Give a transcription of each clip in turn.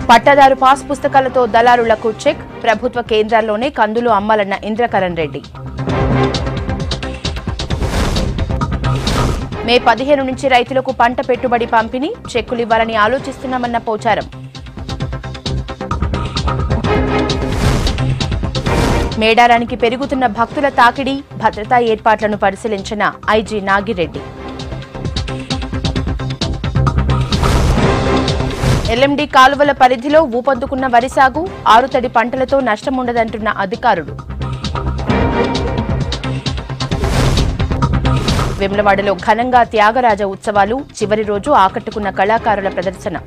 పట్టాదారు పాస్ పుస్తకాలతో దళారులకు చెక్. ప్రభుత్వ కేంద్రాల్లోనే కందులు అమ్మాలన్న ఇంద్రకరణ్ రెడ్డి. మే 15 నుంచి రైతులకు పంట పెట్టుబడి పంపిణీ. చెక్కులు ఇవ్వాలని ఆలోచిస్తున్నామన్న పోచారం. మేడారానికి పెరుగుతున్న భక్తుల తాకిడి. భద్రతా ఏర్పాట్లను పరిశీలించిన ఐజీ నాగిరెడ్డి. ఎల్ఎండి కాలువల పరిధిలో ఊపందుకున్న వరి సాగు. ఆరుతడి పంటలతో నష్టముండదంటున్న అధికారులు. వేములవాడలో ఘనంగా త్యాగరాజ ఉత్సవాలు. చివరి రోజు ఆకట్టుకున్న కళాకారుల ప్రదర్శన.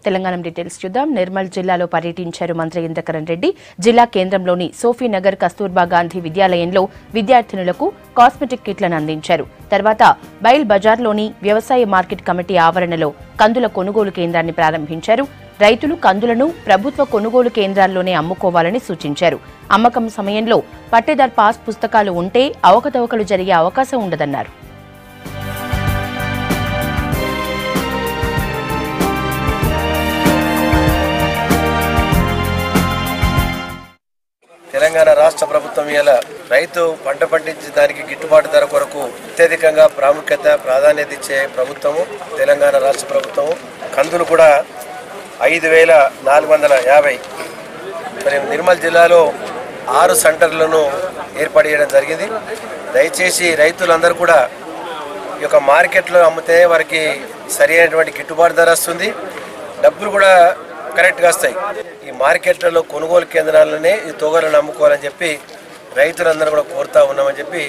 తెలంగాణ డీటెయిల్స్ చూద్దాం. నిర్మల్ జిల్లాలో పర్యటించారు మంత్రి ఇంద్రకరణ్ రెడ్డి. జిల్లా కేంద్రంలోని సోఫీనగర్ కస్తూర్బా గాంధీ విద్యాలయంలో విద్యార్థినులకు కాస్మెటిక్ కిట్లను అందించారు. తర్వాత బైల్ బజార్లోని వ్యవసాయ మార్కెట్ కమిటీ ఆవరణలో కందుల కొనుగోలు కేంద్రాన్ని ప్రారంభించారు. రైతులు కందులను ప్రభుత్వ కొనుగోలు కేంద్రాల్లోనే అమ్ముకోవాలని సూచించారు. అమ్మకం సమయంలో పట్టేదార్ పాస్ పుస్తకాలు ఉంటే అవకతవకలు జరిగే అవకాశం ఉండదన్నారు. తెలంగాణ రాష్ట్ర ప్రభుత్వం ఇలా రైతు పంట పండించే దానికి గిట్టుబాటు ధర కొరకు అత్యధికంగా ప్రాధాన్యత ఇచ్చే ప్రభుత్వము తెలంగాణ రాష్ట్ర ప్రభుత్వము. కందులు కూడా 5,450. మరి నిర్మల్ జిల్లాలో 6 సెంటర్లను ఏర్పాటు చేయడం జరిగింది. దయచేసి రైతులందరూ కూడా ఈ యొక్క మార్కెట్లో అమ్మితే వారికి సరి అయినటువంటి గిట్టుబాటు ధర వస్తుంది, డబ్బులు కూడా కరెక్ట్గా వస్తాయి. ఈ మార్కెట్లలో కొనుగోలు కేంద్రాలనే ఈ తోగలను అమ్ముకోవాలని చెప్పి రైతులందరూ కూడా కోరుతా ఉన్నామని చెప్పి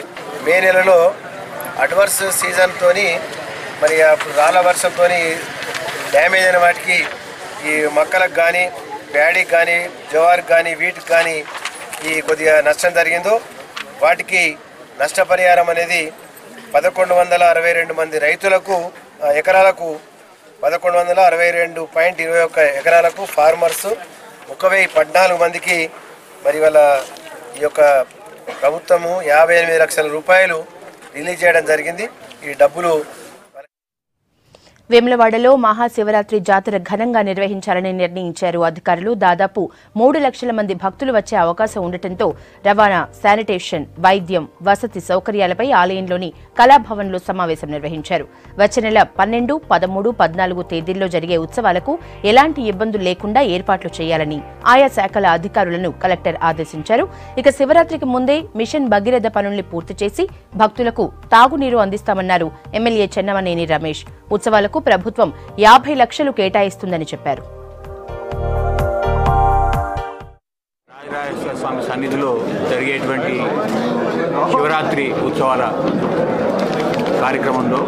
మే నెలలో అడ్వర్స్ సీజన్తో మరి రాళ్ళ వర్షంతో డ్యామేజ్ అయిన వాటికి ఈ మొక్కలకు కానీ ప్యాడీకి కానీ జవారికి కానీ వీటికి కానీ ఈ కొద్దిగా నష్టం జరిగిందో వాటికి నష్టపరిహారం అనేది 1162 మంది రైతులకు ఎకరాలకు 1162.21 ఎకరాలకు ఫార్మర్స్ 1014 మందికి మరి వాళ్ళ ఈ యొక్క ప్రభుత్వము 58 లక్షల రూపాయలు రిలీజ్ చేయడం జరిగింది. ఈ డబ్బులు వేములవాడలో మహాశివరాత్రి జాతర ఘనంగా నిర్వహించాలని నిర్ణయించారు అధికారులు. దాదాపు 3 లక్షల మంది భక్తులు వచ్చే అవకాశం ఉండటంతో రవాణా, శానిటేషన్, వైద్యం, వసతి సౌకర్యాలపై ఆలయంలోని కళాభవన్లో సమావేశం నిర్వహించారు. వచ్చే నెల 12, 13, 14 తేదీల్లో జరిగే ఉత్సవాలకు ఎలాంటి ఇబ్బందులు లేకుండా ఏర్పాట్లు చేయాలని ఆయా శాఖల అధికారులను కలెక్టర్ ఆదేశించారు. ఇక శివరాత్రికి ముందే మిషన్ భగీరథ పనుల్ని పూర్తి చేసి భక్తులకు తాగునీరు అందిస్తామన్నారు ఎమ్మెల్యే చెన్నమనేని రమేష్. ఉత్సవాలకు ప్రభుత్వం 50 లక్షలు కేటాయిస్తుందని చెప్పారు. రాజరాజేశ్వర స్వామి సన్నిధిలో జరిగేటువంటి శివరాత్రి ఉత్సవాల కార్యక్రమంలో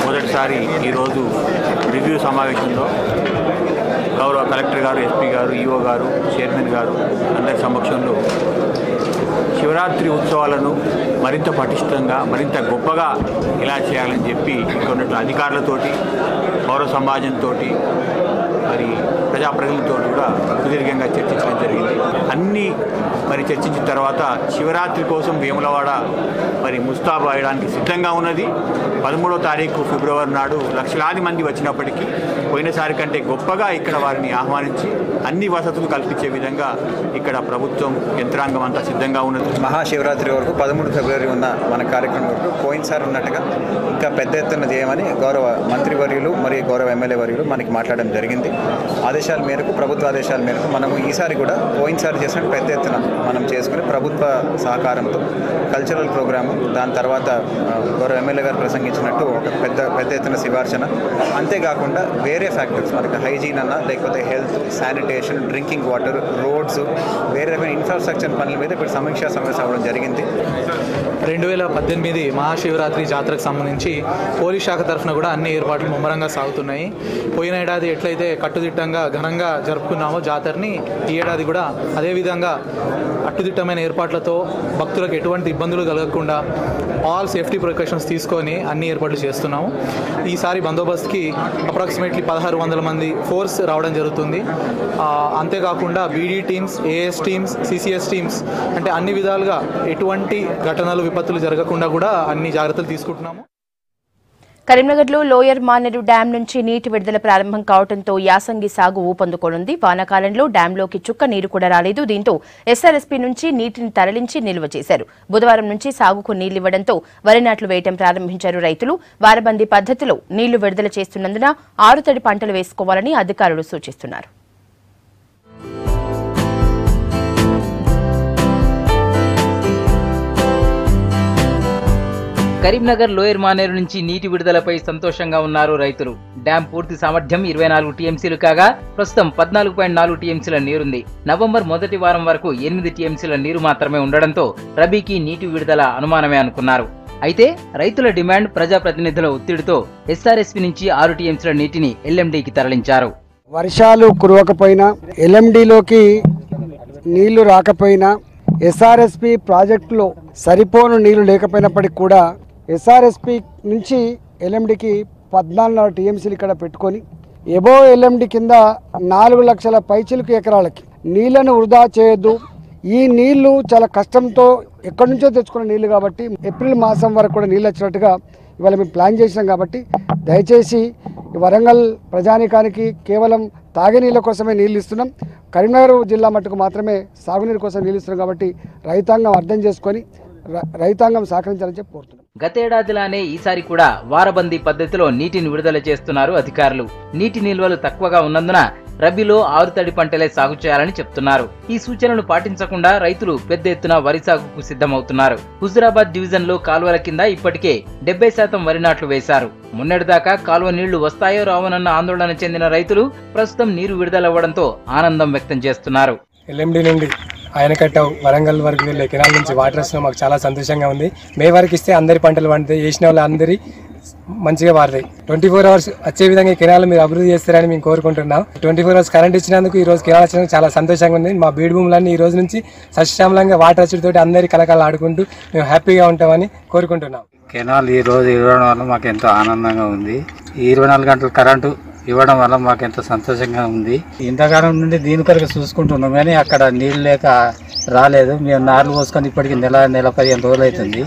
మొదటిసారి ఈరోజు రివ్యూ సమావేశంలో గౌరవ కలెక్టర్ గారు, ఎస్పీ గారు, ఈఓ గారు, చైర్మన్ గారు అందరి సమక్షంలో శివరాత్రి ఉత్సవాలను మరింత పటిష్టంగా, మరింత గొప్పగా ఎలా చేయాలని చెప్పి ఇక్కడ ఉన్నటువంటి అధికారులతోటి, పౌర సమాజంతో, మరి ప్రజాప్రతినిధులతో కూడా సుదీర్ఘంగా చర్చించడం జరిగింది. అన్నీ మరి చర్చించిన తర్వాత శివరాత్రి కోసం వేములవాడ మరి ముస్తాబు అయ్యడానికి సిద్ధంగా ఉన్నది. 13వ తారీఖు ఫిబ్రవరి నాడు లక్షలాది మంది వచ్చినప్పటికీ పోయినసారి కంటే గొప్పగా ఇక్కడ వారిని ఆహ్వానించి అన్ని వసతులు కల్పించే విధంగా ఇక్కడ ప్రభుత్వం యంత్రాంగం అంతా సిద్ధంగా ఉన్నది. మహాశివరాత్రి వరకు 13 ఫిబ్రవరి ఉన్న మన కార్యక్రమం వరకు పోయినసారి ఉన్నట్టుగా ఇంకా పెద్ద ఎత్తున చేయమని గౌరవ మంత్రివర్యులు మరియు గౌరవ ఎమ్మెల్యే వర్యులు మనకి మాట్లాడడం జరిగింది. ఆదేశాల మేరకు, ప్రభుత్వ ఆదేశాల మేరకు మనము ఈసారి కూడా పోయినసారి చేసిన పెద్ద ఎత్తున మనం చేసుకుని ప్రభుత్వ సహకారంతో కల్చరల్ ప్రోగ్రాము, దాని తర్వాత గౌరవ ఎమ్మెల్యే గారు ప్రసంగించినట్టు ఒక పెద్ద ఎత్తున శివార్చన, అంతేకాకుండా వేరే ఫ్యాక్టర్స్ మనకి హైజీన్ అన్న లేకపోతే health, sanitation, drinking water, roads, వేరే రకమైన ఇన్ఫ్రాస్ట్రక్చర్ పనుల మీద ఇప్పుడు సమీక్షా సమావేశం అవ్వడం జరిగింది. 2018 మహాశివరాత్రి జాతరకు సంబంధించి పోలీస్ శాఖ తరఫున కూడా అన్ని ఏర్పాట్లు ముమ్మరంగా సాగుతున్నాయి. పోయిన ఏడాది ఎట్లయితే కట్టుదిట్టంగా ఘనంగా జరుపుకున్నామో జాతరని, ఈ ఏడాది కూడా అదేవిధంగా కట్టుదిట్టమైన ఏర్పాట్లతో భక్తులకు ఎటువంటి ఇబ్బందులు కలగకుండా ఆల్ సేఫ్టీ ప్రికాషన్స్ తీసుకొని అన్ని ఏర్పాట్లు చేస్తున్నాము. ఈసారి బందోబస్తుకి అప్రాక్సిమేట్లీ 1600 మంది ఫోర్స్ రావడం జరుగుతుంది. అంతేకాకుండా BD teams, AS teams, CCS teams, అంటే అన్ని విధాలుగా ఎటువంటి ఘటనలు విపత్తులు జరగకుండా కూడా అన్ని జాగ్రత్తలు తీసుకుంటున్నాము. కరీంనగర్లో లోయర్ మానేరు డ్యాం నుంచి నీటి విడుదల ప్రారంభం కావడంతో యాసంగి సాగు ఊపందుకోనుంది. వానాకాలంలో డ్యాంలోకి చుక్క నీరు కూడా రాలేదు. దీంతో ఎస్ఆర్ఎస్పీ నుంచి నీటిని తరలించి నిల్వ చేశారు. బుధవారం నుంచి సాగుకు నీళ్లివ్వడంతో వరి నాట్లు వేయటం ప్రారంభించారు రైతులు. వారబందీ పద్ధతిలో నీళ్లు విడుదల చేస్తున్నందున ఆరుతడి పంటలు వేసుకోవాలని అధికారులు సూచిస్తున్నారు. కరీంనగర్ లోయర్ మానేరు నుంచి నీటి విడుదలపై సంతోషంగా ఉన్నారు రైతులు. డ్యాం పూర్తి సామర్థ్యం 24 టీఎంసీలు కాగా ప్రస్తుతం 14.4 టీఎంసీల నీరుంది. నవంబర్ మొదటి వారం వరకు 8 టీఎంసీల నీరు మాత్రమే ఉండడంతో రబీకి నీటి విడుదల అనుమానమే అనుకున్నారు. అయితే రైతుల డిమాండ్, ప్రజాప్రతినిధుల ఒత్తిడితో ఎస్ఆర్ఎస్పీ నుంచి 6 టీఎంసీల నీటిని ఎల్ఎండీకి తరలించారు. వర్షాలు కురవకపోయినా, ఎల్ఎండీలోకి నీళ్లు రాకపోయినా, ఎస్ఆర్ఎస్పీ ప్రాజెక్టులో సరిపోను నీళ్లు లేకపోయినప్పటికీ కూడా ఎస్ఆర్ఎస్పీ నుంచి ఎల్ఎండికి 14 టీఎంసీలు ఇక్కడ పెట్టుకొని ఎబో ఎల్ఎండి కింద 4 లక్షల పైచిలుకు ఎకరాలకి నీళ్లను వృధా చేయొద్దు. ఈ నీళ్లు చాలా కష్టంతో ఎక్కడి నుంచో తెచ్చుకున్న నీళ్లు కాబట్టి ఏప్రిల్ మాసం వరకు కూడా నీళ్ళు వచ్చినట్టుగా ఇవాళ మేము ప్లాన్ చేసినాం. కాబట్టి దయచేసి వరంగల్ ప్రజానికానికి కేవలం తాగే నీళ్ళ కోసమే నీళ్ళు ఇస్తున్నాం. కరీంనగర్ జిల్లా మట్టుకు మాత్రమే సాగునీరు కోసం నీళ్ళు ఇస్తున్నాం. కాబట్టి రైతాంగం అర్థం చేసుకొని రైతాంగం సహకరించాలని చెప్పి కోరుతున్నాం. గతేడాదిలానే ఈసారి కూడా వారబందీ పద్ధతిలో నీటిని విడుదల చేస్తున్నారు అధికారులు. నీటి నిల్వలు తక్కువగా ఉన్నందున రబీలో ఆరుతడి పంటలే సాగు చేయాలని చెప్తున్నారు. ఈ సూచనలు పాటించకుండా రైతులు పెద్ద ఎత్తున వరి సాగుకు సిద్ధమవుతున్నారు. హుజురాబాద్ డివిజన్ లో కాలువల కింద ఇప్పటికే 70% వరి నాట్లు వేశారు. మొన్నటిదాకా కాలువ నీళ్లు వస్తాయో రావోనన్న ఆందోళన చెందిన రైతులు ప్రస్తుతం నీరు విడుదలవ్వడంతో ఆనందం వ్యక్తం చేస్తున్నారు. ఎల్ఎండి నుండి ఆయనకట్ట వరంగల్ వరకు వెళ్ళే కెనాల్ నుంచి వాటర్ వస్తున్నా మాకు చాలా సంతోషంగా ఉంది. మే వరకు ఇస్తే అందరి పంటలు పండుతాయి, వేసిన వాళ్ళు అందరి మంచిగా వారుతాయి. 24 అవర్స్ వచ్చే విధంగా ఈ కెనాల్ మీరు అభివృద్ధి చేస్తారని మేము కోరుకుంటున్నాం. 24 అవర్స్ కరెంట్ ఇచ్చినందుకు ఈ రోజు కెనాల్ వచ్చినందుకు చాలా సంతోషంగా ఉంది. మా బీడు భూములన్నీ ఈ రోజు నుంచి సస్యశ్యామలంగా వాటర్ వచ్చేటితోటి అందరి కలకాలు ఆడుకుంటూ మేము హ్యాపీగా ఉంటామని కోరుకుంటున్నాం. కెనాల్ ఈ రోజు ఇవ్వడం వల్ల మాకు ఎంతో ఆనందంగా ఉంది. ఈ 24 గంటల కరెంటు ఇవ్వడం వల్ల మాకు ఎంతో సంతోషంగా ఉంది. ఇంతకాలం నుండి దీని కొరకు చూసుకుంటున్నాం కానీ అక్కడ నీళ్ళు లేక రాలేదు. మేము నార్లు పోసుకొని ఇప్పటికి నెల 15 రోజులు అవుతుంది.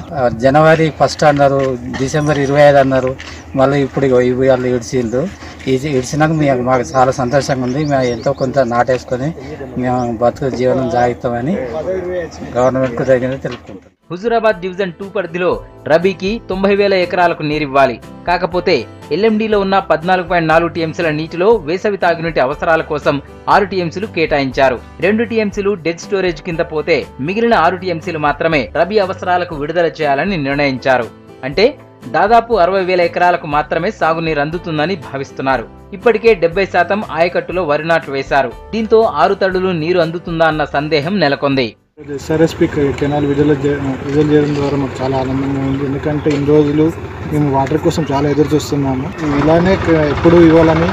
జనవరి 1 అన్నారు, డిసెంబర్ 25 అన్నారు, మళ్ళీ ఇప్పుడు ఇవాళ ఇడిచిండ్రు. ఇడిచినాక మాకు చాలా సంతోషంగా ఉంది. మేము ఎంతో కొంత నాటేసుకొని మేము బతుకు జీవనం సాగిస్తామని గవర్నమెంట్కు తగినది తెలుపుకుంటాం. హుజురాబాద్ డివిజన్ 2 పరిధిలో రబీకి 90,000 ఎకరాలకు నీరివ్వాలి. కాకపోతే ఎల్ఎండీలో ఉన్న 14.4 టీఎంసీల నీటిలో వేసవి తాగునీటి అవసరాల కోసం 6 టీఎంసీలు కేటాయించారు. 2 టీఎంసీలు డెడ్ స్టోరేజ్ కింద పోతే మిగిలిన 6 టీఎంసీలు మాత్రమే రబీ అవసరాలకు విడుదల చేయాలని నిర్ణయించారు. అంటే దాదాపు 60,000 ఎకరాలకు మాత్రమే సాగునీరు అందుతుందని భావిస్తున్నారు. ఇప్పటికే 70% ఆయకట్టులో వరి నాట్లు వేశారు. దీంతో 6 తడులు నీరు అందుతుందా అన్న సందేహం నెలకొంది. ఎస్ఆర్ఎస్పీ కెనాల్ విడుదల చేయడం ద్వారా మాకు చాలా ఆనందంగా ఉంది. ఎందుకంటే ఇన్ని రోజులు మేము వాటర్ కోసం చాలా ఎదురు చూస్తున్నాము. ఇలానే ఎప్పుడు ఇవ్వాలని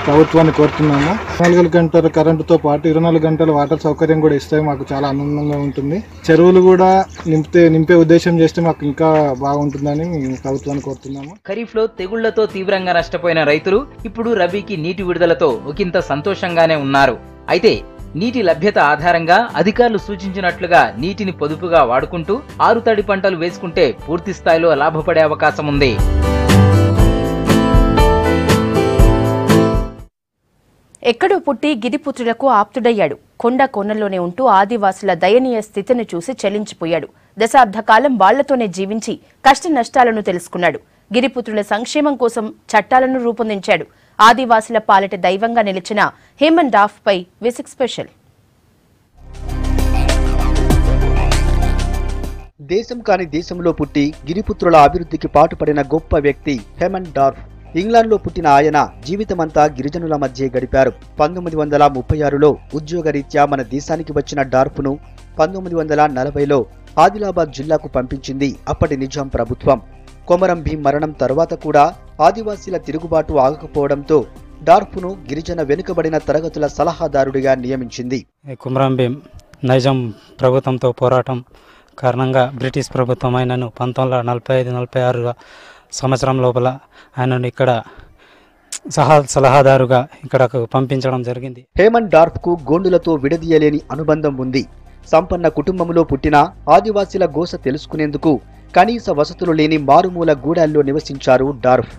ప్రభుత్వాన్ని కోరుతున్నాము. 24 గంటల కరెంటుతో పాటు 24 గంటల వాటర్ సౌకర్యం కూడా ఇస్తే మాకు చాలా ఆనందంగా ఉంటుంది. చెరువులు కూడా నింపే ఉద్దేశం చేస్తే మాకు ఇంకా బాగుంటుందని మేము ప్రభుత్వాన్ని కోరుతున్నాము. ఖరీఫ్ లో తెగుళ్లతో తీవ్రంగా నష్టపోయిన రైతులు ఇప్పుడు రబీకి నీటి విడుదలతో ఒకంత సంతోషంగానే ఉన్నారు. అయితే నీటి లభ్యత ఆధారంగా అధికారులు సూచించినట్లుగా నీటిని పొదుపుగా వాడుకుంటూ 6 తడి పంటలు వేసుకుంటే పూర్తి స్థాయిలో లాభపడే అవకాశం ఉంది. ఎక్కడో పుట్టి గిరిపుత్రులకు ఆప్తుడయ్యాడు. కొండ కోనల్లోనే ఉంటూ ఆదివాసుల దయనీయ స్థితిని చూసి చెలించిపోయాడు. దశాబ్ద కాలం వాళ్లతోనే జీవించి కష్ట నష్టాలను తెలుసుకున్నాడు. గిరిపుత్రుల సంక్షేమం కోసం చట్టాలను రూపొందించాడు. ఆదివాసుల పాలిట దైవంగా నిలిచిన హేమన్ డాఫ్ పై విసిక్ స్పెషల్. దేశం కాని దేశంలో పుట్టి గిరిపుత్రుల అభివృద్ధికి పాటుపడిన గొప్ప వ్యక్తి హేమన్ డార్ఫ్. ఇంగ్లాండ్లో పుట్టిన ఆయన జీవితమంతా గిరిజనుల మధ్య గడిపారు. 1936లో ఉద్యోగరీత్యా మన దేశానికి వచ్చిన డార్ఫ్ను 1940లో ఆదిలాబాద్ జిల్లాకు పంపించింది అప్పటి నిజాం ప్రభుత్వం. కొమరం భీం మరణం తర్వాత కూడా ఆదివాసీల తిరుగుబాటు ఆగకపోవడంతో డార్ఫ్ను గిరిజన వెనుకబడిన తరగతుల సలహాదారుడిగా నియమించింది. కొమరం భీం నైజాం ప్రభుత్వంతో పోరాటం కారణంగా బ్రిటిష్ ప్రభుత్వం ఆయనను 1945-46 సంవత్సరం లోపల ఆయనను ఇక్కడ సలహాదారుగా ఇక్కడకు పంపించడం జరిగింది. హేమన్ డార్ఫ్కు గోండులతో విడదీయలేని అనుబంధం ఉంది. సంపన్న కుటుంబంలో పుట్టిన ఆదివాసీల గోస తెలుసుకునేందుకు కనీస వసతులు లేని మారుమూల గూడాల్లో నివసించారు డార్ఫ్.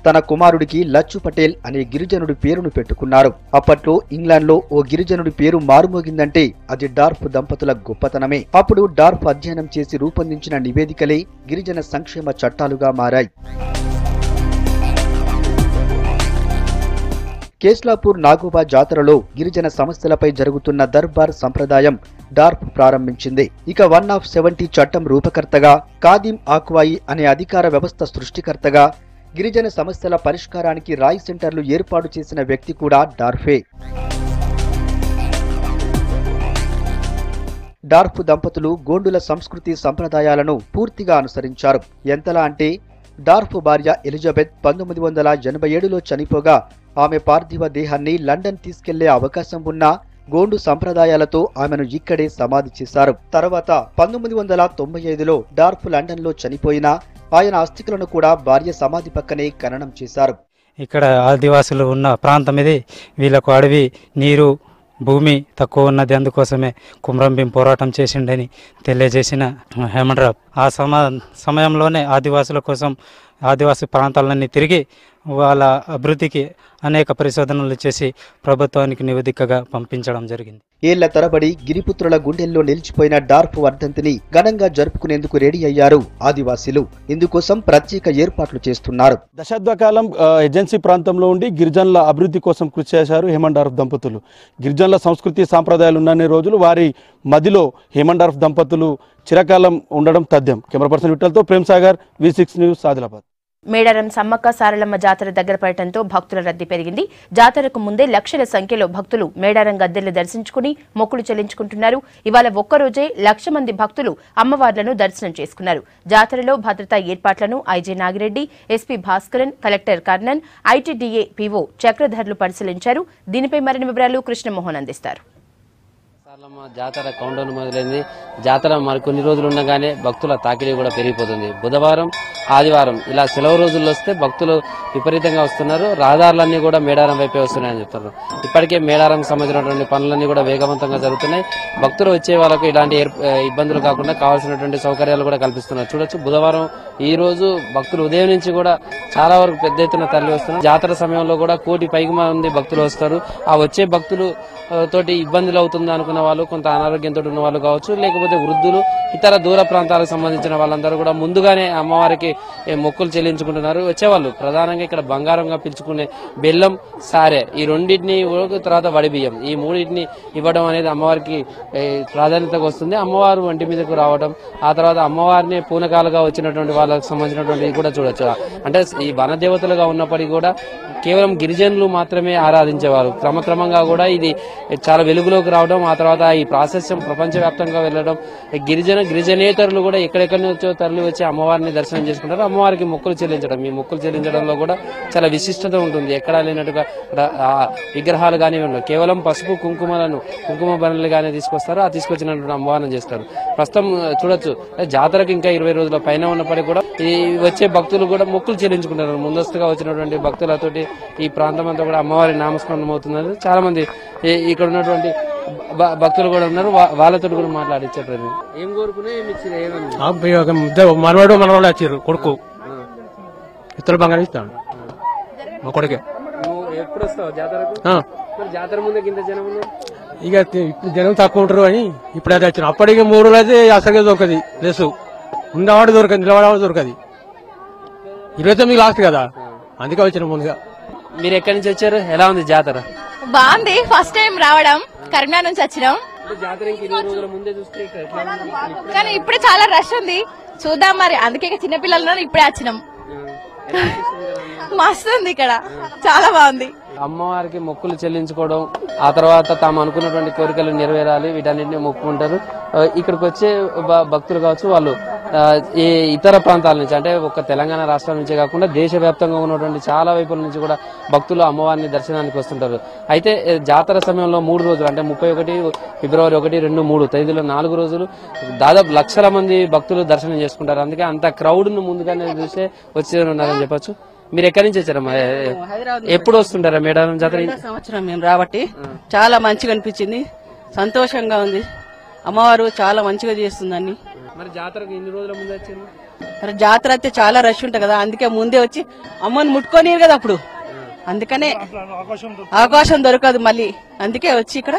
తన కుమారుడికి లచ్చు పటేల్ అనే గిరిజనుడి పేరును పెట్టుకున్నారు. అప్పట్లో ఇంగ్లాండ్లో ఓ గిరిజనుడి పేరు మారుమోగిందంటే అది డార్ఫ్ దంపతుల గొప్పతనమే. అప్పుడు డార్ఫ్ అధ్యయనం చేసి రూపొందించిన నివేదికలే గిరిజన సంక్షేమ చట్టాలుగా మారాయి. కేస్లాపూర్ నాగోబా జాతరలో గిరిజన సమస్యలపై జరుగుతున్న దర్బార్ సంప్రదాయం డార్ఫ్ ప్రారంభించింది. ఇక 1/70 చట్టం రూపకర్తగా, కాదిం ఆక్వాయి అనే అధికార వ్యవస్థ సృష్టికర్తగా, గిరిజన సమస్యల పరిష్కారానికి రాయ్ సెంటర్లు ఏర్పాటు చేసిన వ్యక్తి కూడా డార్ఫే. డార్ఫ్ దంపతులు గోండుల సంస్కృతి సంప్రదాయాలను పూర్తిగా అనుసరించారు. ఎంతలా అంటే డార్ఫ్ భార్య ఎలిజబెత్ 1987లో చనిపోగా ఆమె పార్థివ దేహాన్ని లండన్ తీసుకెళ్లే అవకాశం ఉన్నా గోండు సంప్రదాయాలతో ఆమెను ఇక్కడే సమాధి చేశారు. తర్వాత 1995లో డార్ఫ్ లండన్లో చనిపోయినా ఆయన అస్థికలను కూడా భార్య సమాధి పక్కనే ఖననం చేశారు. ఇక్కడ ఆదివాసులు ఉన్న ప్రాంతం ఇది. వీళ్ళకు అడవి, నీరు, భూమి తక్కువ ఉన్నది. అందుకోసమే కుమ్రంభీం పోరాటం చేసిండని తెలియజేసిన హేమంత్ రావు ఆ సమయంలోనే ఆదివాసుల కోసం ఆదివాసీ ప్రాంతాలన్నీ తిరిగి వాళ్ళ అభివృద్ధికి అనేక పరిశోధనలు చేసి ప్రభుత్వానికి నివేదికగా పంపించడం జరిగింది. ఏళ్ల తరబడి గిరిపుత్రుల గుండెల్లో నిలిచిపోయిన డార్ఫ్ వర్ధంతిని ఘనంగా జరుపుకునేందుకు రెడీ అయ్యారు ఆదివాసీలు. ఇందుకోసం ప్రత్యేక ఏర్పాట్లు చేస్తున్నారు. దశాబ్ద కాలం ఏజెన్సీ ప్రాంతంలో ఉండి గిరిజనుల అభివృద్ధి కోసం కృషి చేశారు హేమంత్ డార్ఫ్ దంపతులు. గిరిజనుల సంస్కృతి సాంప్రదాయాలు ఉన్నన్ని రోజులు వారి మదిలో హేమంత్ డార్ఫ్ దంపతులు చిరకాలం ఉండడం తథ్యం. కెమెరా పర్సన్ విఠల్తో ప్రేమ్ సాగర్, V6 న్యూస్, ఆదిలాబాద్. మేడారం సమ్మక్క సారలమ్మ జాతర దగ్గర పడటంతో భక్తుల రద్దీ పెరిగింది. జాతరకు ముందే లక్షల సంఖ్యలో భక్తులు మేడారం గద్దెలను దర్శించుకుని మొక్కులు చెల్లించుకుంటున్నారు. ఇవాళ ఒక్కరోజే 1,00,000 మంది భక్తులు అమ్మవార్లను దర్శనం చేసుకున్నారు. జాతరలో భద్రతా ఏర్పాట్లను IG Nagireddy, SP Bhaskaran, collector Karnan, ITDA PO చక్రధర్లు పరిశీలించారు. దీనిపై మరిన్ని వివరాలు కృష్ణమోహన్ అందిస్తారు. జాతర కౌంటౌన్ మొదలైంది. జాతర మరికొన్ని రోజులు ఉండగానే భక్తుల తాకిడి కూడా పెరిగిపోతుంది. బుధవారం, ఆదివారం ఇలా సెలవు రోజుల్లో వస్తే భక్తులు విపరీతంగా వస్తున్నారు. రహదారులన్నీ కూడా మేడారం వైపే వస్తున్నాయని చెప్తున్నారు. ఇప్పటికే మేడారం సంబంధించినటువంటి పనులన్నీ కూడా వేగవంతంగా జరుగుతున్నాయి. భక్తులు వచ్చే వాళ్ళకు ఇలాంటి ఇబ్బందులు కాకుండా కావాల్సినటువంటి సౌకర్యాలు కూడా కల్పిస్తున్నారు. చూడొచ్చు, బుధవారం ఈ రోజు భక్తులు ఉదయం నుంచి కూడా చాలా వరకు పెద్ద ఎత్తున తరలి వస్తున్నారు. జాతర సమయంలో కూడా 1 కోటి పైగా మంది భక్తులు వస్తారు. ఆ వచ్చే భక్తులు తోటి ఇబ్బందులు అవుతుంది అనుకున్న వాళ్ళు, కొంత అనారోగ్యంతో ఉన్న వాళ్ళు కావచ్చు, లేకపోతే వృద్ధులు, ఇతర దూర ప్రాంతాలకు సంబంధించిన వాళ్ళందరూ కూడా ముందుగానే అమ్మవారికి మొక్కులు చెల్లించుకుంటున్నారు. వచ్చేవాళ్ళు ప్రధానంగా ఇక్కడ బంగారంగా పిలుచుకునే బెల్లం, సారె, ఈ రెండింటిని, తర్వాత వడి బియ్యం, ఈ మూడింటిని ఇవ్వడం అనేది అమ్మవారికి ప్రాధాన్యతగా వస్తుంది. అమ్మవారు ఒంటి మీదకు రావడం, ఆ తర్వాత అమ్మవారిని పూనకాలుగా వచ్చినటువంటి వాళ్ళకి సంబంధించినటువంటి కూడా చూడొచ్చు. అంటే ఈ వనదేవతలుగా ఉన్నప్పటికీ కూడా కేవలం గిరిజనులు మాత్రమే ఆరాధించేవారు. క్రమక్రమంగా కూడా ఇది చాలా వెలుగులోకి రావడం, ఆ తర్వాత ఈ ప్రాశస్యం ప్రపంచవ్యాప్తంగా వెళ్లడం, గిరిజనేతరులు కూడా ఎక్కడెక్కడి నుంచో తరలి వచ్చి అమ్మవారిని దర్శనం చేసుకుంటారు. అమ్మవారికి మొక్కులు చెల్లించడం, ఈ మొక్కులు చెల్లించడంలో కూడా చాలా విశిష్టత ఉంటుంది. ఎక్కడా లేనట్టుగా విగ్రహాలు కానీ కేవలం పసుపు కుంకుమ బరణలు కానీ తీసుకొస్తారు. ఆ తీసుకొచ్చినటువంటి అమ్మవారిని చేస్తారు. ప్రస్తుతం చూడొచ్చు, జాతరకు ఇంకా 20 రోజుల పైన ఉన్నప్పటికీ కూడా ఈ వచ్చే భక్తులు కూడా మొక్కులు చెల్లించుకుంటారు. ముందస్తుగా వచ్చినటువంటి భక్తులతోటి ఈ ప్రాంతం అంతా కూడా అమ్మవారి నామస్మరణం అవుతున్నారు. చాలా మంది ఇక్కడ ఉన్నటువంటి భక్తులు కూడా ఉన్నారు. వాళ్ళతో కూడా మాట్లాడిచ్చారు. ఏం కోరుకునే మనవాడు వచ్చారు. కొడుకు ఇతరులు బంగారం ఇస్తాడు మా కొడుకే. ఎప్పుడు వస్తావు జాతరకు? జాతర ముందే ఇంత జనం ఉన్నారు. ఇక ఇప్పుడు జనం తక్కువ ఉంటారు అని ఇప్పుడైతే వచ్చిన. అప్పటికి 3 రోజులు అయితే అసలుగా దొరకది. ప్లస్ ఉండవాడు దొరకదు, నిలబడవాడు దొరకది. 29 లాస్ట్ కదా, అందుకే వచ్చిన ముందుగా. మీరు ఎక్కడి నుంచి వచ్చారు? ఎలా ఉంది జాతర? బాగుంది. ఫస్ట్ టైం రావడం, కరీంనగర్ నుంచి వచ్చినాం. కానీ ఇప్పుడే చాలా రష్ ఉంది, చూద్దాం మరి. అందుకే చిన్నపిల్లలు ఇప్పుడే వచ్చినాం. మస్తు ఉంది ఇక్కడ, చాలా బాగుంది. అమ్మవారికి మొక్కులు చెల్లించుకోవడం, ఆ తర్వాత తాము అనుకున్నటువంటి కోరికలు నెరవేరాలి, వీటన్నింటినీ మొక్కుకుంటారు. ఇక్కడికి వచ్చే భక్తులు కావచ్చు, వాళ్ళు ఈ ఇతర ప్రాంతాల నుంచి, అంటే ఒక తెలంగాణ రాష్ట్రం నుంచే కాకుండా దేశవ్యాప్తంగా ఉన్నటువంటి చాలా వైపుల నుంచి కూడా భక్తులు అమ్మవారిని దర్శనానికి వస్తుంటారు. అయితే జాతర సమయంలో 3 రోజులు, అంటే 31, ఫిబ్రవరి 1, 2, 3 తేదీలో 4 రోజులు దాదాపు 1,00,000 మంది భక్తులు దర్శనం చేసుకుంటారు. అందుకే అంత క్రౌడ్ ను ముందుగానే చూసే వచ్చి ఉన్నారని చెప్పొచ్చు. మీరు ఎక్కడి నుంచి వచ్చారమ్మా? ఎప్పుడు వస్తుంటారా మేడారం జాతర? సంవత్సరం మేము రాబట్టి చాలా మంచిగా అనిపించింది, సంతోషంగా ఉంది. అమ్మవారు చాలా మంచిగా చేస్తుందని. మరి జాతరకు ఎన్ని రోజుల ముందు వచ్చింది? మరి జాతర అయితే చాలా రష్ ఉంటుంది కదా, అందుకే ముందే వచ్చి అమ్మని ముట్టుకోనిరు కదా అప్పుడు, అందుకనే అవకాశం దొరకదు మళ్ళీ, అందుకే వచ్చి ఇక్కడ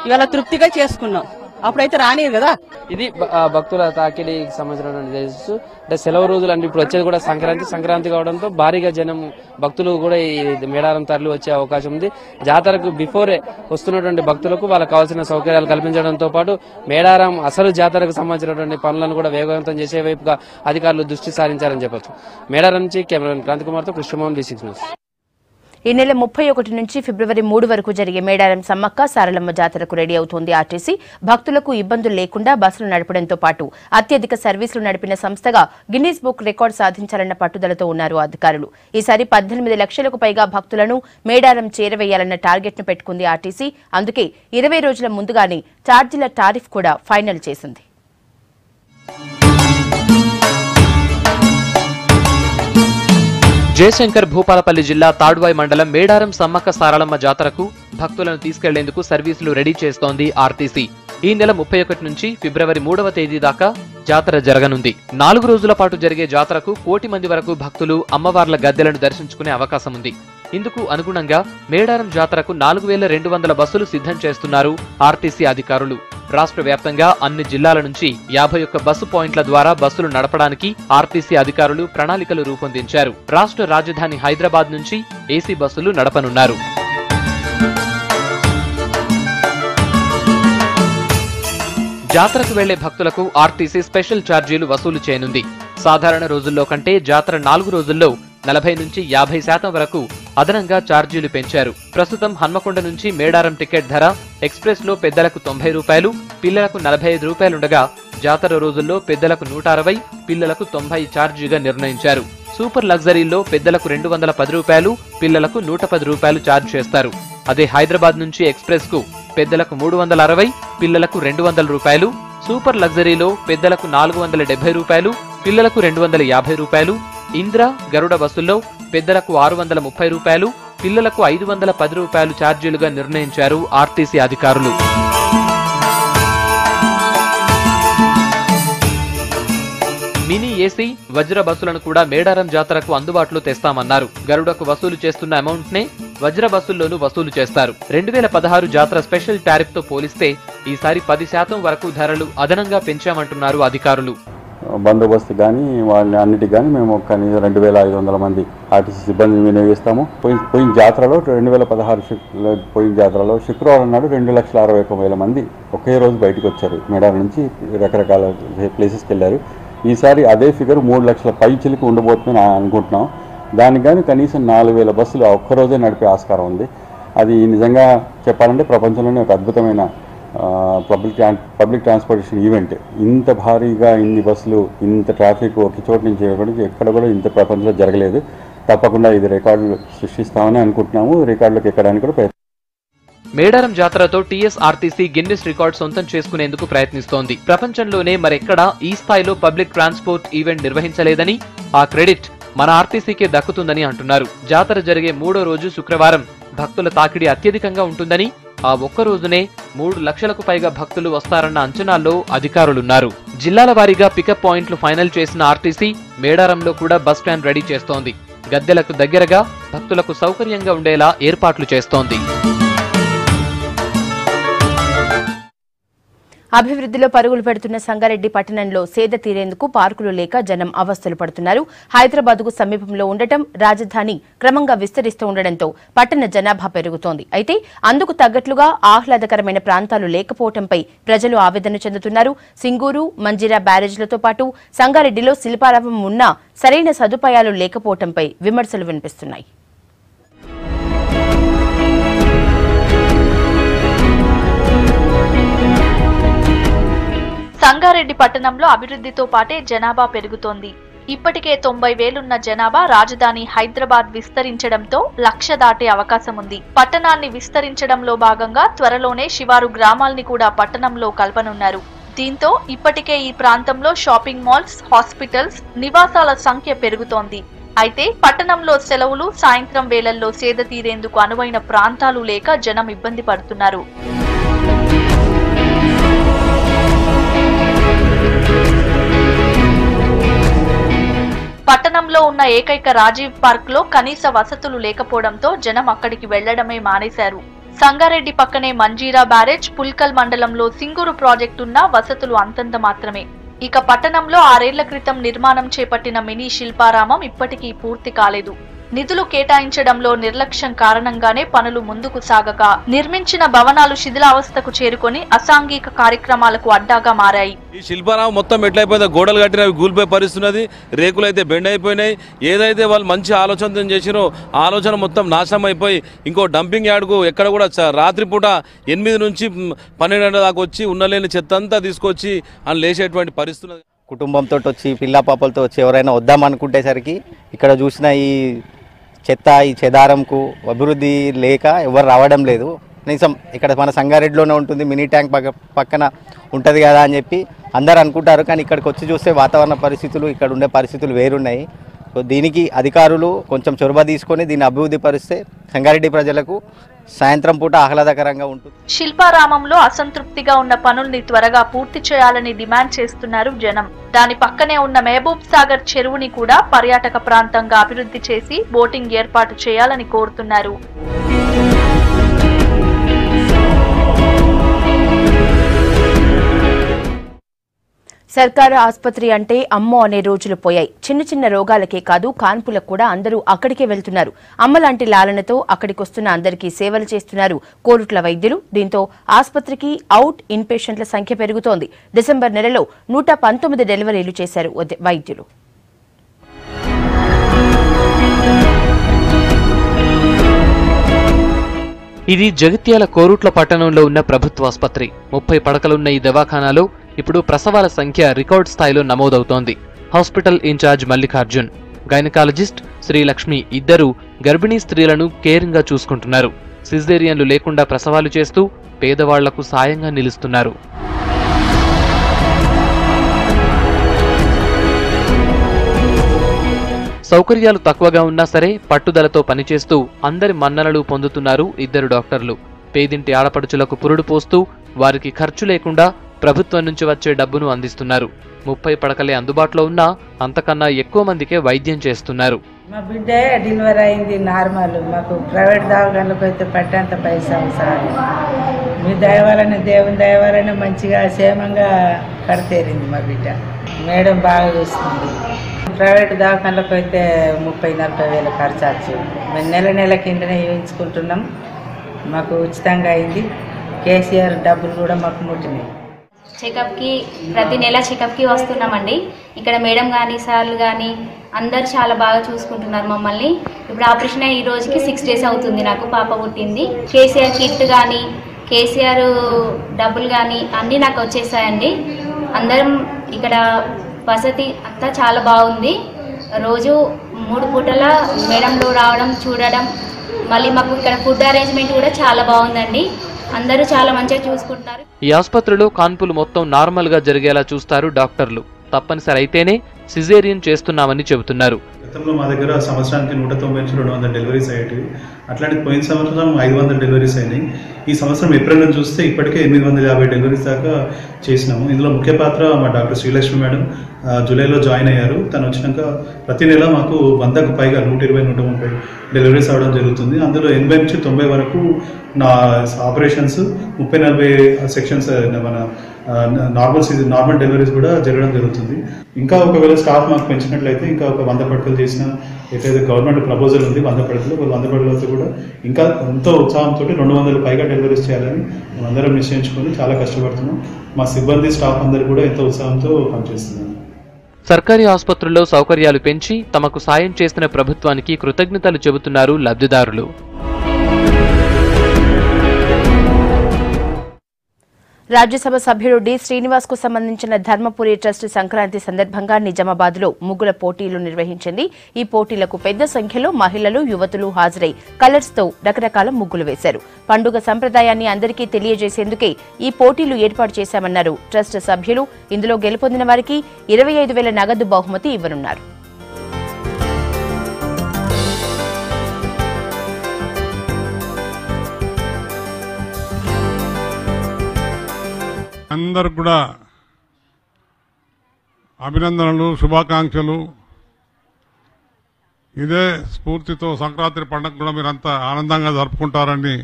ఇవాళ తృప్తిగా చేసుకున్నాం, అప్పుడైతే రానిరు కదా. ఇది భక్తుల తాకిడికి సంబంధించినటువంటి రేసు. అంటే సెలవు రోజులు అంటే ఇప్పుడు వచ్చేది కూడా సంక్రాంతి కావడంతో భారీగా జనం భక్తులు కూడా ఈ మేడారం తరలి వచ్చే అవకాశం ఉంది. జాతరకు బిఫోరే వస్తున్నటువంటి భక్తులకు వాళ్ళకి కావాల్సిన సౌకర్యాలు కల్పించడంతో పాటు మేడారం అసలు జాతరకు సంబంధించినటువంటి పనులను కూడా వేగవంతం చేసే వైపుగా అధికారులు దృష్టి సారించారని చెప్పొచ్చు. మేడారం నుంచి కెమెరామెన్ క్రాంతి కుమార్తో కృష్ణమోహన్, B6 న్యూస్. ఈ నెల 31 నుంచి ఫిబ్రవరి 3 వరకు జరిగే మేడారం సమ్మక్క సారలమ్మ జాతరకు రెడీ అవుతోంది ఆర్టీసీ. భక్తులకు ఇబ్బందులు లేకుండా బస్సులు నడపడంతో పాటు అత్యధిక సర్వీసులు నడిపిన సంస్థగా గిన్నీస్ బుక్ రికార్డు సాధించాలన్న పట్టుదలతో ఉన్నారు అధికారులు. ఈసారి 18 లక్షలకు పైగా భక్తులను మేడారం చేరవేయాలన్న టార్గెట్ను పెట్టుకుంది ఆర్టీసీ. అందుకే 20 రోజుల ముందుగానే ఛార్జీల టారిఫ్ కూడా ఫైనల్ చేసింది. జయశంకర్ భూపాలపల్లి జిల్లా తాడ్వాయి మండలం మేడారం సమ్మక్క సారలమ్మ జాతరకు భక్తులను తీసుకెళ్లేందుకు సర్వీసులు రెడీ చేస్తోంది ఆర్టీసీ. ఈ నెల 31 నుంచి ఫిబ్రవరి 3వ తేదీ దాకా జాతర జరగనుంది. 4 రోజుల పాటు జరిగే జాతరకు 1 కోటి మంది వరకు భక్తులు అమ్మవార్ల గద్దెలను దర్శించుకునే అవకాశం ఉంది. ఇందుకు అనుగుణంగా మేడారం జాతరకు 4200 బస్సులు సిద్ధం చేస్తున్నారు ఆర్టీసీ అధికారులు. రాష్ట్ర వ్యాప్తంగా అన్ని జిల్లాల నుంచి 51 బస్సు పాయింట్ల ద్వారా బస్సులు నడపడానికి ఆర్టీసీ అధికారులు ప్రణాళికలు రూపొందించారు. రాష్ట్ర రాజధాని హైదరాబాద్ నుంచి ఏసీ బస్సులు నడపనున్నారు. జాతరకు వెళ్లే భక్తులకు ఆర్టీసీ స్పెషల్ ఛార్జీలు వసూలు చేయనుంది. సాధారణ రోజుల్లో కంటే జాతర 4 రోజుల్లో 40 నుంచి 50% వరకు అదనంగా ఛార్జీలు పెంచారు. ప్రస్తుతం హన్మకొండ నుంచి మేడారం టికెట్ ధర ఎక్స్ప్రెస్ లో పెద్దలకు 90 రూపాయలు, పిల్లలకు 45 రూపాయలుండగా జాతర రోజుల్లో పెద్దలకు 160, పిల్లలకు 90 ఛార్జీగా నిర్ణయించారు. సూపర్ లగ్జరీలో పెద్దలకు 210 రూపాయలు, పిల్లలకు 110 రూపాయలు ఛార్జ్ చేస్తారు. అదే హైదరాబాద్ నుంచి ఎక్స్ప్రెస్ కు పెద్దలకు 360, పిల్లలకు 200 రూపాయలు, సూపర్ లగ్జరీలో పెద్దలకు 470 రూపాయలు, పిల్లలకు 250 రూపాయలు, ఇంద్ర గరుడ బస్సుల్లో పెద్దలకు 630 రూపాయలు, పిల్లలకు 510 రూపాయలు ఛార్జీలుగా నిర్ణయించారు ఆర్టీసీ అధికారులు. మినీ ఏసీ వజ్ర బస్సులను కూడా మేడారం జాతరకు అందుబాటులో తెస్తామన్నారు. గరుడకు వసూలు చేస్తున్న అమౌంట్ నే వజ్ర బస్సుల్లోనూ వసూలు చేస్తారు. 2016 జాతర స్పెషల్ టారిఫ్ తో పోలిస్తే ఈసారి 10% వరకు ధరలు అదనంగా పెంచామంటున్నారు అధికారులు. బందోబస్తు కానీ వాళ్ళని అన్నిటికి కానీ మేము కనీసం 2500 మంది ఆర్టీసీ సిబ్బందిని వినియోగిస్తాము. పోయిన జాతరలో 2016 పోయిన జాతరలో శుక్రవారం నాడు 2,61,000 మంది ఒకే రోజు బయటకు వచ్చారు. మేడారం నుంచి రకరకాల ప్లేసెస్కి వెళ్ళారు. ఈసారి అదే ఫిగర్ 3 లక్షల పైచిలకు ఉండబోతుందని అనుకుంటున్నాం. దానికి కానీ కనీసం 4,000 బస్సులు ఒక్కరోజే నడిపే ఆస్కారం ఉంది. అది నిజంగా చెప్పాలంటే ప్రపంచంలోనే ఒక అద్భుతమైన పబ్లిక్ ట్రాన్స్పోర్టేషన్ ఈవెంట్. ఇంత భారీగా ఇన్ని బస్సులు, ఇంత ట్రాఫిక్ ఒక చోటు నుంచి ఎక్కడ కూడా ఇంత ప్రపంచంలో జరగలేదు. తప్పకుండా ఇది రికార్డులు సృష్టిస్తామని అనుకుంటున్నాము. రికార్డులకు ఎక్కడానికి కూడా ప్రయత్నం. మేడారం జాతరతో టీఎస్ఆర్టీసీ గిన్నిస్ రికార్డ్ సొంతం చేసుకునేందుకు ప్రయత్నిస్తోంది. ప్రపంచంలోనే మరెక్కడా ఈ స్థాయిలో పబ్లిక్ ట్రాన్స్పోర్ట్ ఈవెంట్ నిర్వహించలేదని, ఆ క్రెడిట్ మన ఆర్టీసీకే దక్కుతుందని అంటున్నారు. జాతర జరిగే 3వ రోజు శుక్రవారం భక్తుల తాకిడి అత్యధికంగా ఉంటుందని, ఆ ఒక్క రోజునే 3 లక్షలకు పైగా భక్తులు వస్తారన్న అంచనాల్లో అధికారులున్నారు. జిల్లాల వారీగా పికప్ పాయింట్లు ఫైనల్ చేసిన ఆర్టీసీ మేడారంలో కూడా బస్ స్టాండ్ రెడీ చేస్తోంది. గద్దెలకు దగ్గరగా భక్తులకు సౌకర్యంగా ఉండేలా ఏర్పాట్లు చేస్తోంది. అభివృద్ధిలో పరుగులు పెడుతున్న సంగారెడ్డి పట్టణంలో సేద తీరేందుకు పార్కులు లేక జనం అవస్థలు పడుతున్నారు. హైదరాబాద్కు సమీపంలో ఉండటం, రాజధాని క్రమంగా విస్తరిస్తూ ఉండడంతో పట్టణ జనాభా పెరుగుతోంది. అయితే అందుకు తగ్గట్లుగా ఆహ్లాదకరమైన ప్రాంతాలు లేకపోవడంపై ప్రజలు ఆవేదన చెందుతున్నారు. సింగూరు, మంజీరా బ్యారేజ్లతో పాటు సంగారెడ్డిలో శిల్పారామం ఉన్నా సరైన సదుపాయాలు లేకపోవడంపై విమర్శలు వినిపిస్తున్నాయి. సంగారెడ్డి పట్టణంలో అభివృద్ధితో పాటే జనాభా పెరుగుతోంది. ఇప్పటికే 90,000 జనాభా రాజధాని హైదరాబాద్ విస్తరించడంతో 1,00,000 దాటే అవకాశం ఉంది. పట్టణాన్ని విస్తరించడంలో భాగంగా త్వరలోనే శివారు గ్రామాల్ని కూడా పట్టణంలో కలపనున్నారు. దీంతో ఇప్పటికే ఈ ప్రాంతంలో షాపింగ్ మాల్స్, హాస్పిటల్స్, నివాసాల సంఖ్య పెరుగుతోంది. అయితే పట్టణంలో సెలవులు, సాయంత్రం వేళల్లో సేద తీరేందుకు అనువైన ప్రాంతాలు లేక జనం ఇబ్బంది పడుతున్నారు. పట్టణంలో ఉన్న ఏకైక రాజీవ్ పార్క్ లో కనీస వసతులు లేకపోవడంతో జనం అక్కడికి వెళ్లడమే మానేశారు. సంగారెడ్డి పక్కనే మంజీరా బ్యారేజ్, పుల్కల్ మండలంలో సింగూరు ప్రాజెక్టున్న వసతులు అంతంత మాత్రమే. ఇక పట్టణంలో 6 ఏళ్ల క్రితం నిర్మాణం చేపట్టిన మినీ శిల్పారామం ఇప్పటికీ పూర్తి కాలేదు. నిధులు కేటాయించడంలో నిర్లక్ష్యం కారణంగానే పనులు ముందుకు సాగక నిర్మించిన భవనాలు శిథిలావస్థకు చేరుకొని అసాంఘిక కార్యక్రమాలకు అడ్డాగా మారాయి. ఈ శిల్పారామం మొత్తం ఎట్లయిపోయిందో, గోడలు కట్టినవి గూల్పై పరిస్తున్నది, రేకులు అయితే బెండ్ అయిపోయినాయి. ఏదైతే వాళ్ళు మంచి ఆలోచన చేసినో ఆలోచన మొత్తం నాశనం అయిపోయి ఇంకో డంపింగ్ యార్డ్కు ఎక్కడ కూడా రాత్రిపూట 8 నుంచి 12 దాకా వచ్చి ఉన్నలేని చెత్త అంతా తీసుకొచ్చి అని లేచేటువంటి పరిస్థితి. కుటుంబంతో వచ్చి పిల్ల పాపలతో వచ్చి ఎవరైనా వద్దామనుకుంటేసరికి ఇక్కడ చూసిన ఈ చెత్త, ఈ చెదారంకు అభివృద్ధి లేక ఎవరు రావడం లేదు. కనీసం ఇక్కడ మన సంగారెడ్డిలోనే ఉంటుంది, మినీ ట్యాంక్ పక్కన ఉంటుంది కదా అని చెప్పి అందరు అనుకుంటారు. కానీ ఇక్కడికి వచ్చి చూస్తే వాతావరణ పరిస్థితులు, ఇక్కడ ఉండే పరిస్థితులు వేరున్నాయి. దీనికి అధికారులు కొంచెం చొరవ తీసుకొని దీన్ని అభివృద్ధి పరిస్తే సంగారెడ్డి ప్రజలకు సాయంత్రం పూట ఆహ్లాదకరంగా ఉంటుంది. శిల్పారామంలో అసంతృప్తిగా ఉన్న పనుల్ని త్వరగా పూర్తి చేయాలని డిమాండ్ చేస్తున్నారు జనం. దాని పక్కనే ఉన్న మహబూబ్ సాగర్ చెరువుని కూడా పర్యాటక ప్రాంతంగా అభివృద్ధి చేసి బోటింగ్ ఏర్పాటు చేయాలని కోరుతున్నారు. సర్కారు ఆసుపత్రి అంటే అమ్మో అనే రోజులు పోయాయి. చిన్న చిన్న రోగాలకే కాదు, కాన్పులకు కూడా అందరూ అక్కడికే వెళ్తున్నారు. అమ్మలాంటి లాలనతో అక్కడికొస్తున్న అందరికీ సేవలు చేస్తున్నారు కోరుట్ల వైద్యులు. దీంతో ఆసుపత్రికి అవుట్ ఇన్ పేషెంట్ల సంఖ్య పెరుగుతోంది. డిసెంబర్ నెలలో 119 డెలివరీలు చేశారు వైద్యులు. ఇది జగిత్యాల కోరుట్ల పట్టణంలో ఉన్న ప్రభుత్వ ఆసుపత్రి. 30 పడకలున్న ఈ దవాఖానాలో ఇప్పుడు ప్రసవాల సంఖ్య రికార్డ్ స్థాయిలో నమోదవుతోంది. Hospital incharge Mallikarjun, gynaecologist Srilakshmi ఇద్దరు గర్భిణీ స్త్రీలను కేరింగ్ గా చూసుకుంటున్నారు. సిజేరియన్లు లేకుండా ప్రసవాలు చేస్తూ పేదవాళ్లకు సాయంగా నిలుస్తున్నారు. సౌకర్యాలు తక్కువగా ఉన్నా సరే పట్టుదలతో పనిచేస్తూ అందరి మన్ననలు పొందుతున్నారు ఇద్దరు డాక్టర్లు. పేదింటి ఆడపడుచులకు పురుడు పోస్తూ వారికి ఖర్చు లేకుండా ప్రభుత్వం నుంచి వచ్చే డబ్బును అందిస్తున్నారు. 30 పడకలే అందుబాటులో ఉన్నా అంతకన్నా ఎక్కువ మందికే వైద్యం చేస్తున్నారు. మా బిడ్డ డెలివరీ అయింది నార్మల్. మాకు ప్రైవేట్ దవాఖానలకు అయితే పట్టేంత పైసా సార్. మీ దయవలన, దేవుని దయవలన మంచిగా క్షేమంగా కడతేరింది మా బిడ్డ. మేడం బాగా చూస్తుంది. ప్రైవేట్ దవాఖానలకు అయితే 30-40 వేల ఖర్చు వచ్చు. మేము నెల కిందనే వేయించుకుంటున్నాం. మాకు ఉచితంగా అయింది. కేసీఆర్ డబ్బులు కూడా మాకు ముట్టినాయి. చెకప్కి ప్రతి నెల చెకప్కి వస్తున్నామండి. ఇక్కడ మేడం కానీ సార్లు కానీ అందరు చాలా బాగా చూసుకుంటున్నారు మమ్మల్ని. ఇప్పుడు ఆపరేషన్ అయ్యి ఈ రోజుకి 6 డేస్ అవుతుంది. నాకు పాప పుట్టింది. కేసీఆర్ కిట్ కానీ కేసీఆర్ డబ్బులు కానీ అన్నీ నాకు వచ్చేసాయండి. అందరం ఇక్కడ వసతి అంతా చాలా బాగుంది. రోజు 3 పూటల మేడంలో రావడం, చూడడం, మళ్ళీ మాకు ఇక్కడ ఫుడ్ అరేంజ్మెంట్ కూడా చాలా బాగుందండి. అందరూ చాలా మంచిగా చూసుకుంటారు. ఈ ఆసుపత్రిలో కాన్పులు మొత్తం నార్మల్ గా జరిగేలా చూస్తారు డాక్టర్లు. తప్పనిసరి అయితేనే సిజేరియన్ చేస్తున్నామని చెబుతున్నారు. గతంలో మా దగ్గర సంవత్సరానికి 190 నుంచి 200 డెలివరీస్ అయ్యేటివి. అట్లాంటి పోయిన సంవత్సరం 500 డెలివరీస్ అయినాయి. ఈ సంవత్సరం ఏప్రిల్ నుంచి చూస్తే ఇప్పటికే 850 డెలివరీస్ దాకా చేసినాము. ఇందులో ముఖ్య పాత్ర మా డాక్టర్ శ్రీలక్ష్మి మేడం జూలైలో జాయిన్ అయ్యారు. తను వచ్చినాక ప్రతి నెల మాకు 100కు పైగా 120-130 డెలివరీస్ అవ్వడం జరుగుతుంది. అందులో 80 నుంచి 90 వరకు నా ఆపరేషన్స్, 30-40 సెక్షన్స్ మన నార్మల్ డెలివరీస్ కూడా జరగడం జరుగుతుంది. ఇంకా ఒకవేళ స్టాఫ్ మాకు పెంచినట్లయితే ఇంకా ఒక 100 పడకలు చేసిన ఏదైతే గవర్నమెంట్ ప్రపోజల్ ఉంది 100 పడకలు, 100 పడకలతో కూడా ఇంకా ఎంతో ఉత్సాహంతో 200 పైగా డెలివరీస్ చేయాలని మేమందరం నిశ్చయించుకొని చాలా కష్టపడుతున్నాం. మా సిబ్బంది స్టాఫ్ అందరూ కూడా ఎంతో ఉత్సాహంతో పనిచేస్తున్నారు. సర్కారీ ఆసుపత్రుల్లో సౌకర్యాలు పెంచి తమకు సాయం చేసిన ప్రభుత్వానికి కృతజ్ఞతలు చెబుతున్నారు లబ్ధిదారులు. రాజ్యసభ సభ్యుడు డి శ్రీనివాస్ కు సంబంధించిన ధర్మపురి ట్రస్ట్ సంక్రాంతి సందర్భంగా నిజామాబాద్ లో ముగ్గుల పోటీలు నిర్వహించింది. ఈ పోటీలకు పెద్ద సంఖ్యలో మహిళలు, యువతులు హాజరై కలర్స్ తో రకరకాల ముగ్గులు వేశారు. పండుగ సంప్రదాయాన్ని అందరికీ తెలియజేసేందుకే ఈ పోటీలు ఏర్పాటు చేశామన్నారు ట్రస్ట్ సభ్యులు. ఇందులో గెలుపొందిన వారికి 25,000 నగదు బహుమతి ఇవ్వనున్నారు. అందరు కూడా అభినందనలు, శుభాకాంక్షలు. ఇదే స్ఫూర్తితో సంక్రాంతి పండుగ కూడా మీరంతా ఆనందంగా జరుపుకుంటారని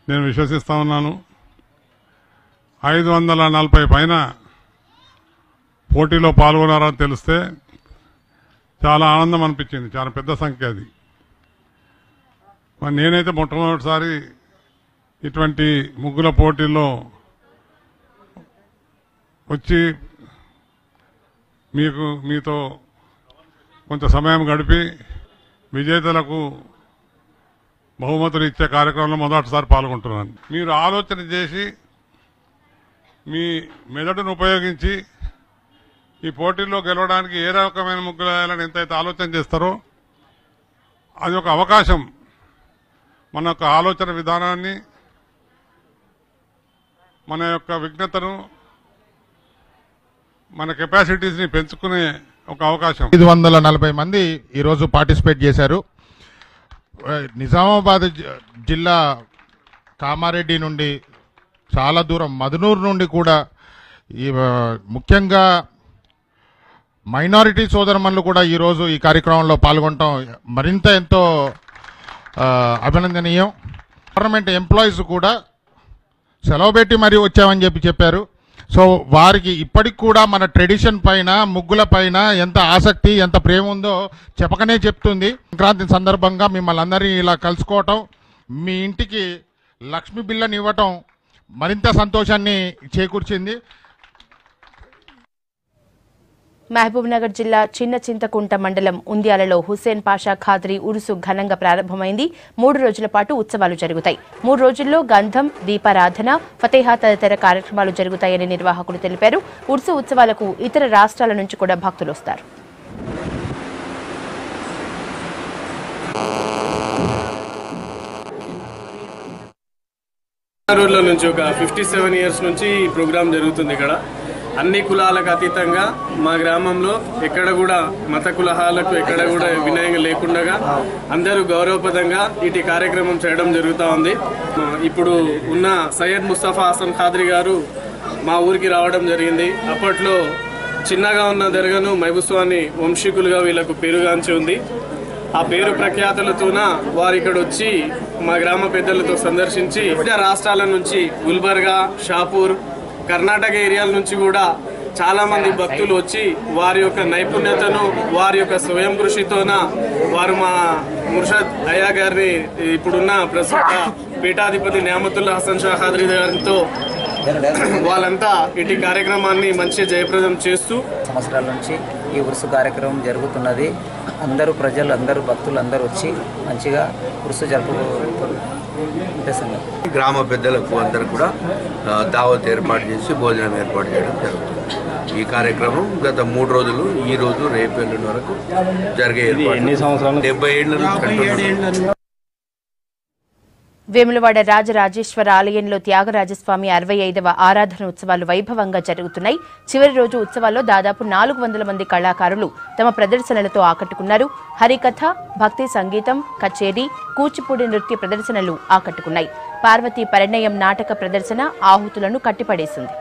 నేను విశ్వసిస్తా ఉన్నాను. 540 పైన పోటీలో పాల్గొన్నారని తెలిస్తే చాలా ఆనందం అనిపించింది. చాలా పెద్ద సంఖ్య అది. మరి నేనైతే మొట్టమొదటిసారి ఇటువంటి ముగ్గుల పోటీల్లో వచ్చి మీతో కొంత సమయం గడిపి విజేతలకు బహుమతులు ఇచ్చే కార్యక్రమంలో మొదటిసారి పాల్గొంటున్నాను. మీరు ఆలోచన చేసి మీ మెదడును ఉపయోగించి ఈ పోటీల్లో గెలవడానికి ఏ రకమైన ముగ్గులు వేయాలని ఎంతైతే ఆలోచన చేస్తారో అది ఒక అవకాశం. మన యొక్క ఆలోచన విధానాన్ని, మన యొక్క విజ్ఞతను, మన కెపాసిటీస్ని పెంచుకునే ఒక అవకాశం. 540 మంది ఈరోజు పార్టిసిపేట్ చేశారు. నిజామాబాద్ జిల్లా కామారెడ్డి నుండి చాలా దూరం మదనూరు నుండి కూడా ముఖ్యంగా మైనారిటీ సోదరమణులు కూడా ఈరోజు ఈ కార్యక్రమంలో పాల్గొనడం మరింత ఎంతో అభినందనీయం. గవర్నమెంట్ ఎంప్లాయీస్ కూడా సెలవు పెట్టి మరీ వచ్చామని చెప్పారు. సో వారికి ఇప్పటికి కూడా మన ట్రెడిషన్ పైన, ముగ్గుల పైన ఎంత ఆసక్తి, ఎంత ప్రేమ ఉందో చెప్పకనే చెప్తుంది. సంక్రాంతి సందర్భంగా మిమ్మల్ని అందరినీ ఇలా కలుసుకోవటం, మీ ఇంటికి లక్ష్మీ బిల్లని ఇవ్వటం మరింత సంతోషాన్ని చేకూర్చింది. మహబూబ్నగర్ జిల్లా చిన్న చింతకుంట మండలం ఉంద్యాలలో హుస్సేన్ పాషా ఖాద్రీ ఉరుసు ఘనంగా ప్రారంభమైంది. 3 రోజుల పాటు ఉత్సవాలు జరుగుతాయి. 3 రోజుల్లో గంధం, దీపారాధన, ఫతేహా తదితర కార్యక్రమాలు జరుగుతాయని నిర్వాహకులు తెలిపారు. ఉరుసు ఉత్సవాలకు ఇతర రాష్ట్రాల నుంచి కూడా భక్తులు వస్తారు. రోజుల నుంచి ఒక 57 ఇయర్స్ నుంచి ఈ ప్రోగ్రాం జరుగుతుంది. ఇక్కడ అన్ని కులాలకు అతీతంగా మా గ్రామంలో ఎక్కడ కూడా మత కులహాలకు ఎక్కడ కూడా వినయం లేకుండా అందరూ గౌరవప్రదంగా ఇటు కార్యక్రమం చేయడం జరుగుతూ ఉంది. ఇప్పుడు ఉన్న సయ్యద్ ముస్తఫా హసన్ ఖాద్రీ గారు మా ఊరికి రావడం జరిగింది. అప్పట్లో చిన్నగా ఉన్న దర్గాను మైబుస్వాని వంశీకులుగా వీళ్ళకు పేరుగాంచి ఉంది. ఆ పేరు ప్రఖ్యాతులతోన వారు ఇక్కడ వచ్చి మా గ్రామ పెద్దలతో సందర్శించి వివిధ రాష్ట్రాల నుంచి గుల్బర్గా, షాపూర్, కర్ణాటక ఏరియాల నుంచి కూడా చాలా మంది భక్తులు వచ్చి వారి యొక్క నైపుణ్యతను, వారి యొక్క స్వయం కృషితోన వారు మా ముర్షద్ అయ్యా గారిని, ఇప్పుడున్న ప్రస్తుత పీఠాధిపతి నియామతుల్లా హసన్ షా ఖాద్రీ గారితో వాళ్ళంతా ఇటు కార్యక్రమాన్ని మంచిగా జయప్రదం చేస్తూ సంవత్సరాల నుంచి ఈ ఉరుసు కార్యక్రమం జరుగుతున్నది. అందరూ ప్రజలు, అందరూ భక్తులు అందరూ వచ్చి మంచిగా ఉరుసు జరుపుకుంటున్నారు. గ్రామ పెద్దలకు అందరూ కూడా దావత్ ఏర్పాటు చేసి భోజనం ఏర్పాటు చేయడం జరుగుతుంది. ఈ కార్యక్రమం గత 3 రోజులు, ఈ రోజు రేపు ఎల్లుండి వరకు జరిగే 70 ఏళ్ల నుంచి. వేములవాడ రాజరాజేశ్వర ఆలయంలో త్యాగరాజస్వామి 65వ ఆరాధన ఉత్సవాలు వైభవంగా జరుగుతున్నాయి. చివరి రోజు ఉత్సవాల్లో దాదాపు 400 మంది కళాకారులు తమ ప్రదర్శనలతో ఆకట్టుకున్నారు. హరికథ, భక్తి సంగీతం, కచేరీ, కూచిపూడి నృత్య ప్రదర్శనలు ఆకట్టుకున్నాయి. పార్వతీ పరిణయం నాటక ప్రదర్శన ఆహుతులను కట్టిపడేసింది.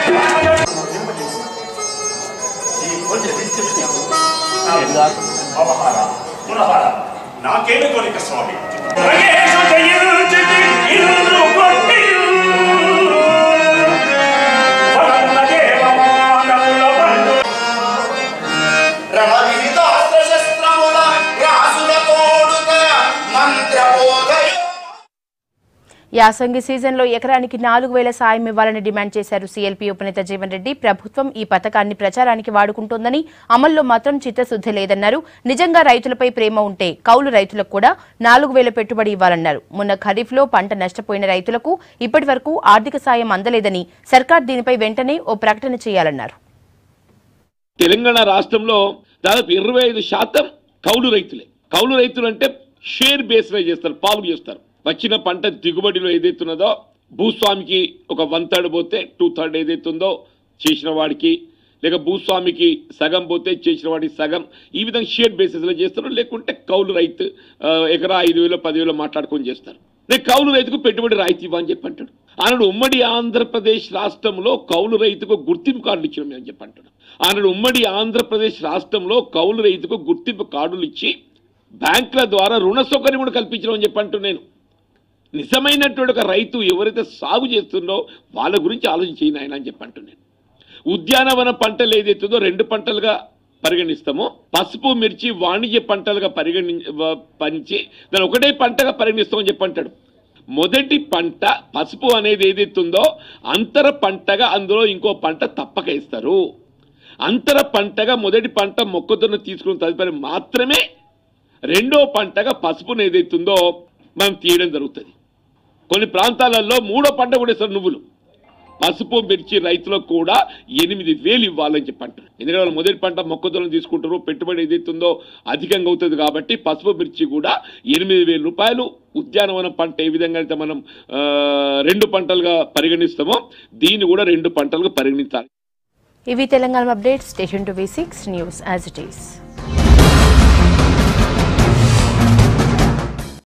Bye. యాసంగి సీజన్లో ఎకరానికి 4,000 సాయం ఇవ్వాలని డిమాండ్ చేశారు సీఎల్పీ ఉపనేత జీవన్ రెడ్డి. ప్రభుత్వం ఈ పథకాన్ని ప్రచారానికి వాడుకుంటోందని, అమల్లో మాత్రం చిత్తశుద్ధి లేదన్నారు. నిజంగా రైతులపై ప్రేమ ఉంటే కౌలు రైతులకు కూడా 4,000 పెట్టుబడి ఇవ్వాలన్నారు. మొన్న ఖరీఫ్లో పంట నష్టపోయిన రైతులకు ఇప్పటి వరకు ఆర్థిక సాయం అందలేదని, సర్కార్ దీనిపై వెంటనే ఓ ప్రకటన చేయాలన్నారు. తెలంగాణ రాష్ట్రంలో దాదాపు 25% కౌలు రైతులే. కౌలు రైతులు అంటే షేర్ బేస్ చేస్తారు, పాలు చేస్తారు. వచ్చిన పంట దిగుబడిలో ఏదైతున్నదో భూస్వామికి ఒక 1/3 పోతే 2/3 ఏదైతుందో చేసిన వాడికి, లేక భూస్వామికి సగం పోతే చేసిన వాడికి సగం, ఈ విధంగా షేర్ బేసిస్లో చేస్తారు. లేకుంటే కౌలు రైతు ఎకరా 5,000 10,000 మాట్లాడుకొని చేస్తారు. నేను కౌలు రైతుకు పెట్టుబడి రాయితీ ఇవ్వని చెప్పి అంటాడు. ఆనాడు ఉమ్మడి ఆంధ్రప్రదేశ్ రాష్ట్రంలో కౌలు రైతుకు గుర్తింపు కార్డులు ఇచ్చినాం అని చెప్పి అంటాడు. ఆనాడు ఉమ్మడి ఆంధ్రప్రదేశ్ రాష్ట్రంలో కౌలు రైతుకు గుర్తింపు కార్డులు ఇచ్చి బ్యాంకుల ద్వారా రుణ సౌకర్యం కూడా కల్పించడం అని చెప్పి అంటూ నేను నిజమైనటువంటి ఒక రైతు ఎవరైతే సాగు చేస్తుందో వాళ్ళ గురించి ఆలోచన చేయను ఆయన అని చెప్పి అంటున్నాను. ఉద్యానవన పంటలు ఏదైతుందో 2 పంటలుగా పరిగణిస్తామో, పసుపు మిర్చి వాణిజ్య పంటలుగా పంచి దాన్ని ఒకటే పంటగా పరిగణిస్తామని చెప్పి అంటాడు. మొదటి పంట పసుపు అనేది ఏదైతుందో అంతర పంటగా అందులో ఇంకో పంట తప్పక ఇస్తారు. అంతర పంటగా మొదటి పంట మొక్కజొన్న తీసుకున్న తదుపరి మాత్రమే రెండో పంటగా పసుపును ఏదైతుందో మనం తీయడం జరుగుతుంది. కొన్ని ప్రాంతాలలో 3వ పంట కూడా ఇస్తారు నువ్వులు. పసుపు మిర్చి రైతులకు కూడా 8,000 ఇవ్వాలని చెప్పి అంటారు. ఎందుకంటే వాళ్ళు మొదటి పంట మొక్కజొన్న తీసుకుంటారు, పెట్టుబడి ఏదైతుందో అధికంగా అవుతుంది కాబట్టి పసుపు మిర్చి కూడా 8,000 రూపాయలు. ఉద్యానవన పంట ఏ విధంగా అయితే మనం 2 పంటలుగా పరిగణిస్తామో దీన్ని కూడా 2 పంటలుగా పరిగణించాలి. ఇవి Telangana updates. Station to V6 news as it is.